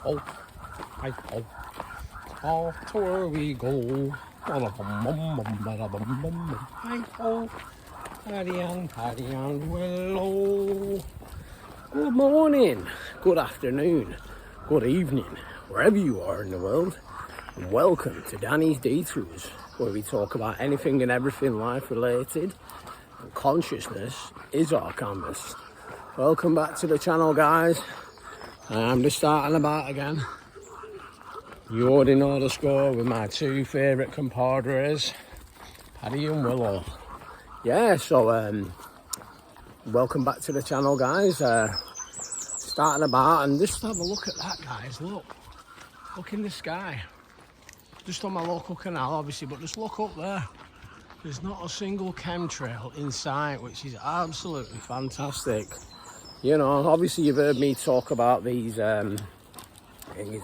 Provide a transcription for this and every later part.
ho, hi ho, off to where we go. Hi ho, party on, hello. Good morning, good afternoon, good evening, wherever you are in the world. And welcome to Danny's Detours, where we talk about anything and everything life related. And consciousness is our canvas. Welcome back to the channel, guys. I'm just starting about again. You already know the score with my two favourite compadres, Paddy and Willow. Yeah, so welcome back to the channel, guys. Starting about, and just have a look at that, guys. Look in the sky. Just on my local canal, obviously, but just look up there. There's not a single chemtrail in sight, which is absolutely fantastic. You know, obviously you've heard me talk about these things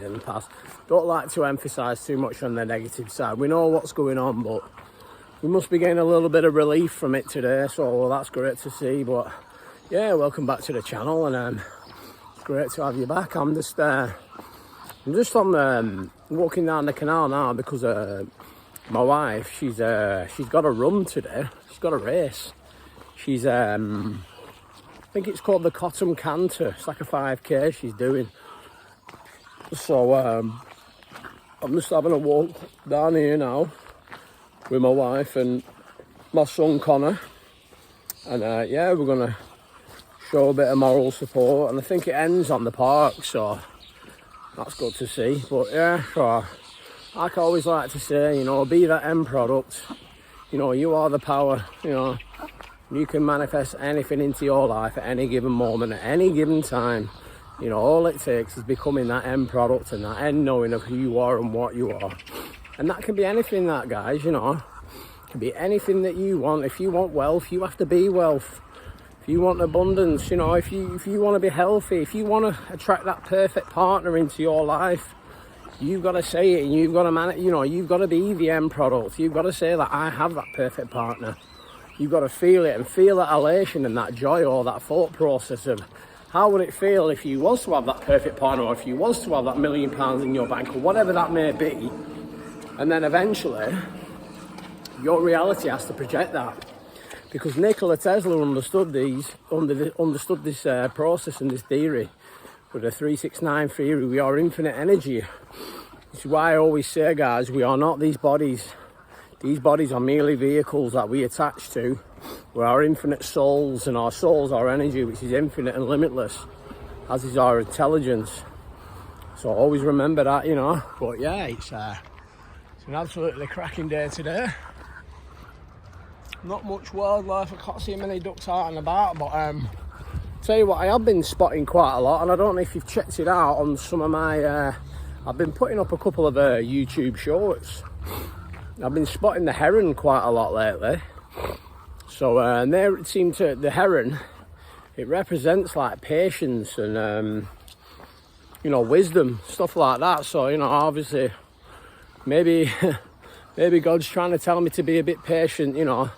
in the past. Don't like to emphasise too much on the negative side. We know what's going on, but we must be getting a little bit of relief from it today, so that's great to see. But yeah, welcome back to the channel, and it's great to have you back. I'm just on walking down the canal now because my wife, she's got a run today. She's got a race. She's I think it's called the Cotton Canter. It's like a 5k she's doing. So I'm just having a walk down here now with my wife and my son Connor, and yeah, we're gonna show a bit of moral support, and I think it ends on the park, so that's good to see. But yeah, so like I always like to say, you know, be that end product. You know, you are the power. You know, you can manifest anything into your life at any given moment, at any given time. You know, all it takes is becoming that end product and that end knowing of who you are and what you are. And that can be anything, that, guys, you know. It can be anything that you want. If you want wealth, you have to be wealth. If you want abundance, you know, if you want to be healthy, if you want to attract that perfect partner into your life, you've got to say it, and you've got to you've got to be the end product. You've got to say that I have that perfect partner. You've got to feel it and feel that elation and that joy, or that thought process of how would it feel if you was to have that perfect partner, or if you was to have that £1 million in your bank, or whatever that may be. And then eventually your reality has to project that. Because Nikola Tesla understood this process and this theory with the 369 theory. We are infinite energy. This is why I always say, guys, we are not these bodies. These bodies are merely vehicles that we attach to. We are infinite souls, and our souls are energy, which is infinite and limitless, as is our intelligence. So always remember that, you know. But yeah, it's an absolutely cracking day today. Not much wildlife. I can't see many ducks out and about, but tell you what, I have been spotting quite a lot, and I don't know if you've checked it out on some of my I've been putting up a couple of YouTube shorts. I've been spotting the heron quite a lot lately. So and the heron, it represents like patience and you know, wisdom, stuff like that. So, you know, obviously maybe God's trying to tell me to be a bit patient, you know.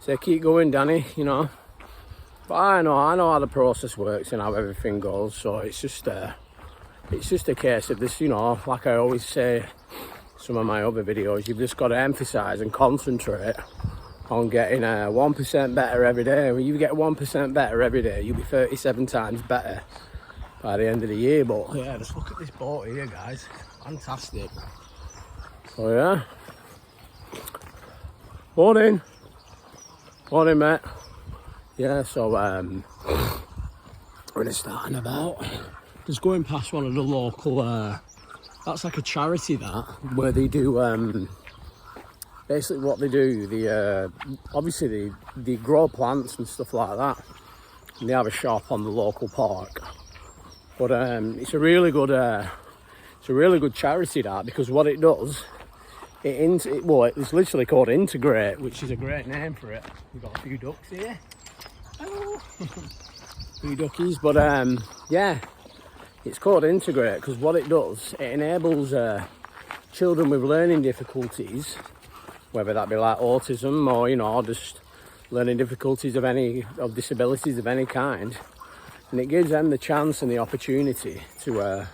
So keep going, Danny, you know. But I know how the process works and how everything goes. So it's just a case of this, you know, like I always say, some of my other videos, you've just got to emphasise and concentrate on getting 1% better every day. When you get 1% better every day, you'll be 37 times better by the end of the year. But yeah, just look at this boat here, guys. Fantastic. So yeah. Morning, mate. Yeah, so we're just starting about. Just going past one of the local. That's like a charity, that, where they do basically what they do. Obviously they grow plants and stuff like that, and they have a shop on the local park. But it's a really good charity, that, because what it does. It's literally called Integrate, which is a great name for it. We've got a few ducks here. Hello. Few duckies, but yeah, it's called Integrate because what it does, it enables children with learning difficulties, whether that be like autism or, you know, just learning difficulties of disabilities of any kind, and it gives them the chance and the opportunity to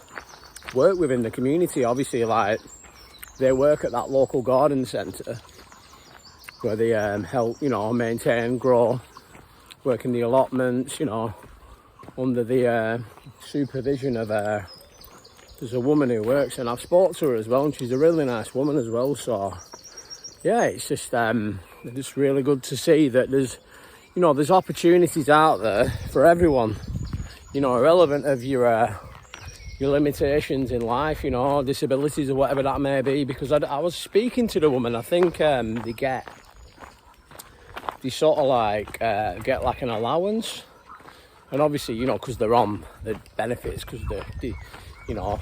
work within the community. Obviously, like, they work at that local garden centre where they help, you know, maintain, grow, work in the allotments, you know, under the supervision of there's a woman who works, and I've spoken to her as well, and she's a really nice woman as well. So yeah, it's just really good to see that there's, you know, there's opportunities out there for everyone, you know, irrelevant of your limitations in life, you know, disabilities or whatever that may be. Because I was speaking to the woman, I think they sort of like get like an allowance, and obviously, you know, because they're on the benefits, because they you know,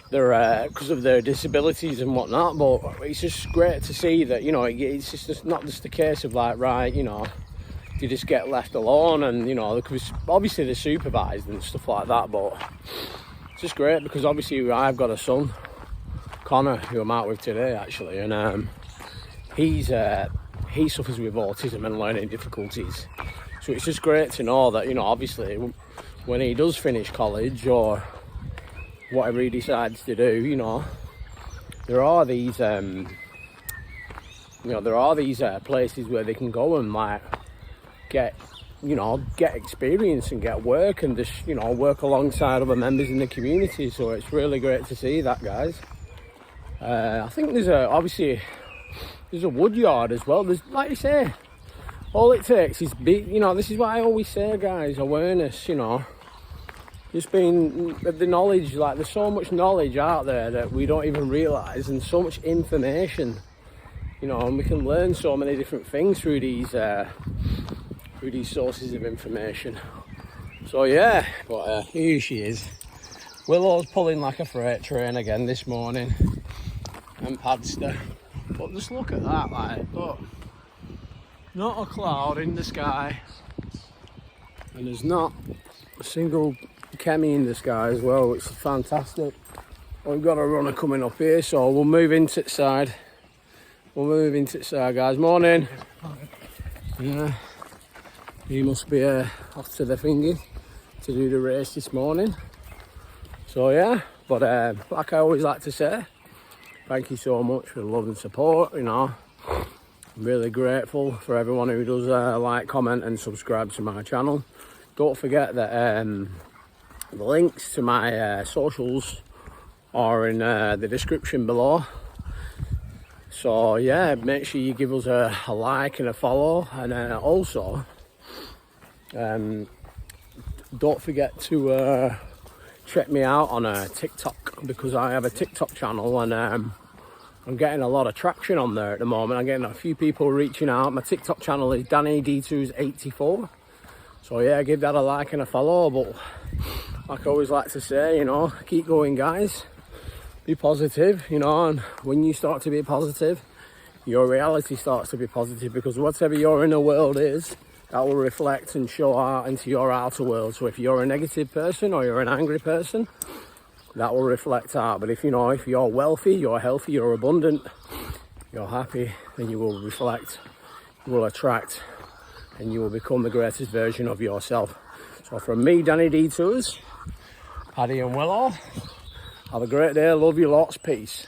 they're because of their disabilities and whatnot. But it's just great to see that, you know, it's just not just a case of like, right, you know, you just get left alone, and, you know, because obviously they're supervised and stuff like that. But it's just great because obviously I've got a son, Connor, who I'm out with today actually, and he suffers with autism and learning difficulties. So it's just great to know that, you know, obviously when he does finish college or whatever he decides to do, you know, there are these places where they can go and like get experience and get work, and just, you know, work alongside other members in the community. So it's really great to see that, guys. I think there's a wood yard as well. There's, like you say, all it takes is you know, this is what I always say, guys, awareness, you know, just being the knowledge. Like, there's so much knowledge out there that we don't even realise, and so much information, you know, and we can learn so many different things through these sources of information. So yeah, but here she is. Willow's pulling like a freight train again this morning, and Padster. But just look at that, like, look, not a cloud in the sky, and there's not a single chemie in the sky as well, which is fantastic. We've got a runner coming up here, so we'll move into the side. Guys. Morning. Yeah, he must be off to the thingy to do the race this morning. So yeah, but like I always like to say, thank you so much for the love and support, you know. I'm really grateful for everyone who does like, comment and subscribe to my channel. Don't forget that the links to my socials are in the description below. So yeah, make sure you give us a like and a follow, and also don't forget to check me out on TikTok, because I have a TikTok channel, and I'm getting a lot of traction on there at the moment. I'm getting a few people reaching out. My TikTok channel is DannyD2s84. So yeah, give that a like and a follow. But like I always like to say, you know, keep going, guys. Be positive, you know, and when you start to be positive, your reality starts to be positive, because whatever your inner world is, that will reflect and show out into your outer world. So if you're a negative person or you're an angry person, that will reflect out. But if, you know, if you're wealthy, you're healthy, you're abundant, you're happy, then you will reflect, you will attract, and you will become the greatest version of yourself. So from me, Danny D2s, Paddy and Willow, have a great day. Love you lots. Peace.